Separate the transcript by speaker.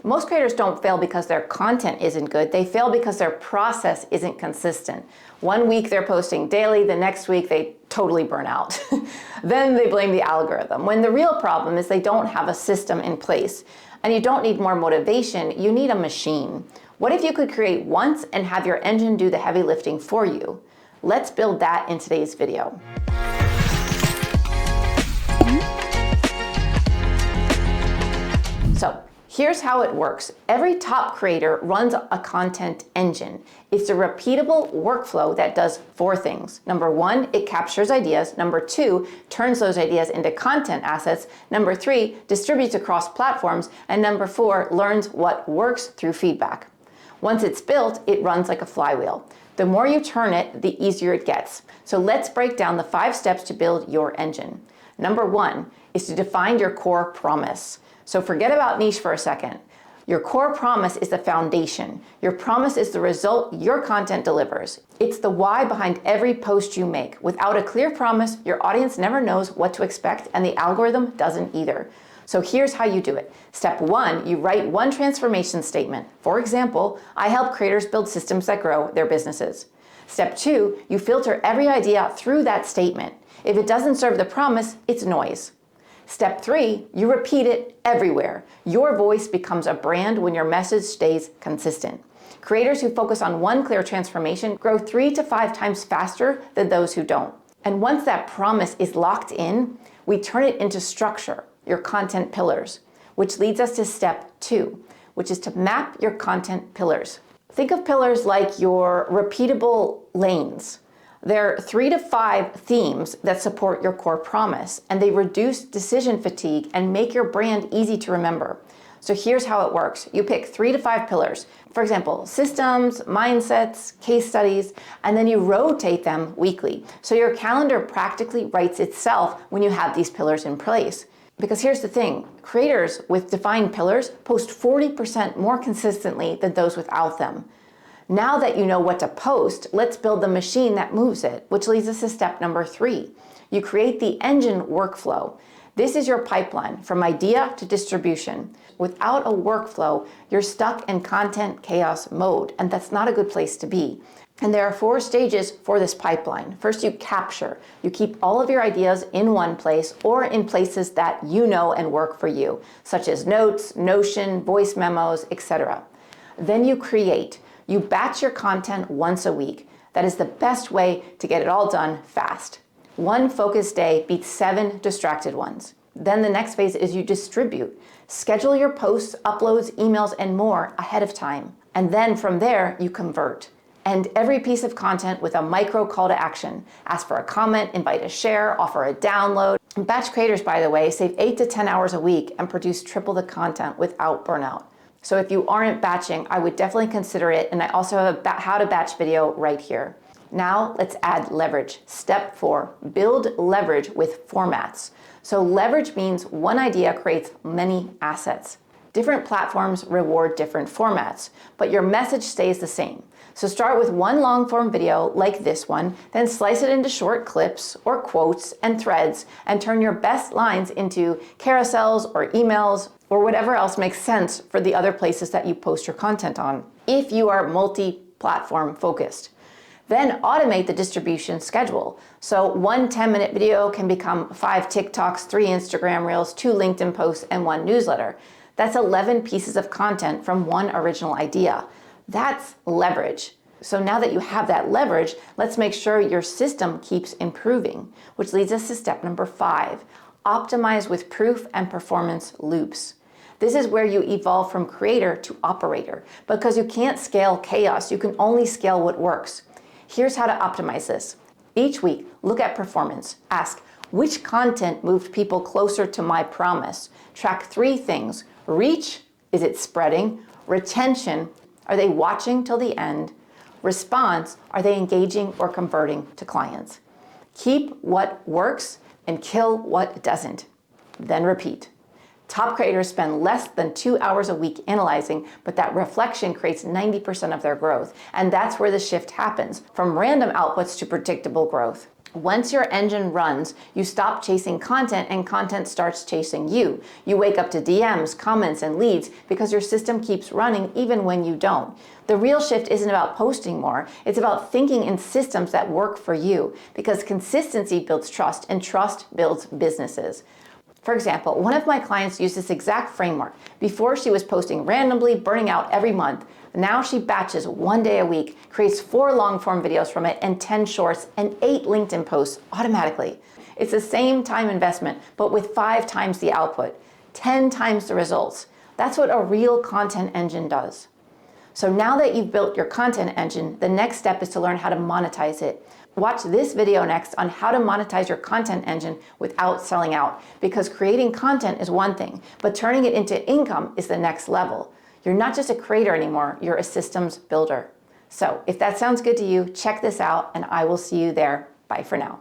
Speaker 1: Most creators don't fail because their content isn't good. They fail because their process isn't consistent. One week they're posting daily, the next week they totally burn out. Then they blame the algorithm, when the real problem is they don't have a system in place. And you don't need more motivation, you need a machine. What if you could create once and have your engine do the heavy lifting for you? Let's build that in today's video. So here's how it works. Every top creator runs a content engine. It's a repeatable workflow that does 4 things. Number 1, it captures ideas. Number 2, turns those ideas into content assets. Number 3, distributes across platforms. And number 4, learns what works through feedback. Once it's built, it runs like a flywheel. The more you turn it, the easier it gets. So let's break down the 5 steps to build your engine. Number 1 is to define your core promise. So forget about niche for a second. Your core promise is the foundation. Your promise is the result your content delivers. It's the why behind every post you make. Without a clear promise, your audience never knows what to expect, and the algorithm doesn't either. So here's how you do it. Step 1, you write one transformation statement. For example, I help creators build systems that grow their businesses. Step 2, you filter every idea through that statement. If it doesn't serve the promise, it's noise. Step 3, you repeat it everywhere. Your voice becomes a brand when your message stays consistent. Creators who focus on one clear transformation grow 3 to 5 times faster than those who don't. And once that promise is locked in, we turn it into structure, your content pillars, which leads us to step 2, which is to map your content pillars. Think of pillars like your repeatable lanes. There are 3 to 5 themes that support your core promise, and they reduce decision fatigue and make your brand easy to remember. So here's how it works. You pick 3 to 5 pillars. For example, systems, mindsets, case studies, and then you rotate them weekly. So your calendar practically writes itself when you have these pillars in place. Because here's the thing, creators with defined pillars post 40% more consistently than those without them. Now that you know what to post, let's build the machine that moves it, which leads us to step number 3. You create the engine workflow. This is your pipeline from idea to distribution. Without a workflow, you're stuck in content chaos mode, and that's not a good place to be. And there are 4 stages for this pipeline. First, you capture. You keep all of your ideas in one place or in places that you know and work for you, such as Notes, Notion, voice memos, etc. Then you create. You batch your content once a week. That is the best way to get it all done fast. 1 focused day beats 7 distracted ones. Then the next phase is you distribute. Schedule your posts, uploads, emails, and more ahead of time. And then from there, you convert. End every piece of content with a micro call to action. Ask for a comment, invite a share, offer a download. Batch creators, by the way, save 8 to 10 hours a week and produce triple the content without burnout. So if you aren't batching, I would definitely consider it. And I also have a how to batch video right here. Now let's add leverage. Step 4, build leverage with formats. So leverage means one idea creates many assets. Different platforms reward different formats, but your message stays the same. So start with one long form video like this one, then slice it into short clips or quotes and threads, and turn your best lines into carousels or emails or whatever else makes sense for the other places that you post your content on, if you are multi-platform focused. Then automate the distribution schedule. So one 10-minute video can become 5 TikToks, 3 Instagram Reels, 2 LinkedIn posts, and 1 newsletter. That's 11 pieces of content from one original idea. That's leverage. So now that you have that leverage, let's make sure your system keeps improving, which leads us to step number 5. Optimize with proof and performance loops. This is where you evolve from creator to operator, because you can't scale chaos, you can only scale what works. Here's how to optimize this. Each week, look at performance. Ask, which content moved people closer to my promise? Track 3 things. Reach, is it spreading? Retention, are they watching till the end? Response, are they engaging or converting to clients? Keep what works and kill what doesn't. Then repeat. Top creators spend less than 2 hours a week analyzing, but that reflection creates 90% of their growth. And that's where the shift happens, from random outputs to predictable growth. Once your engine runs, you stop chasing content and content starts chasing you. You wake up to DMs, comments, and leads because your system keeps running even when you don't. The real shift isn't about posting more, it's about thinking in systems that work for you, because consistency builds trust and trust builds businesses. For example, one of my clients used this exact framework. Before, she was posting randomly, burning out every month. Now she batches 1 day a week, creates 4 long-form videos from it and 10 shorts and 8 LinkedIn posts automatically. It's the same time investment, but with 5 times the output, 10 times the results. That's what a real content engine does. So now that you've built your content engine, the next step is to learn how to monetize it. Watch this video next on how to monetize your content engine without selling out, because creating content is one thing, but turning it into income is the next level. You're not just a creator anymore, you're a systems builder. So if that sounds good to you, check this out and I will see you there. Bye for now.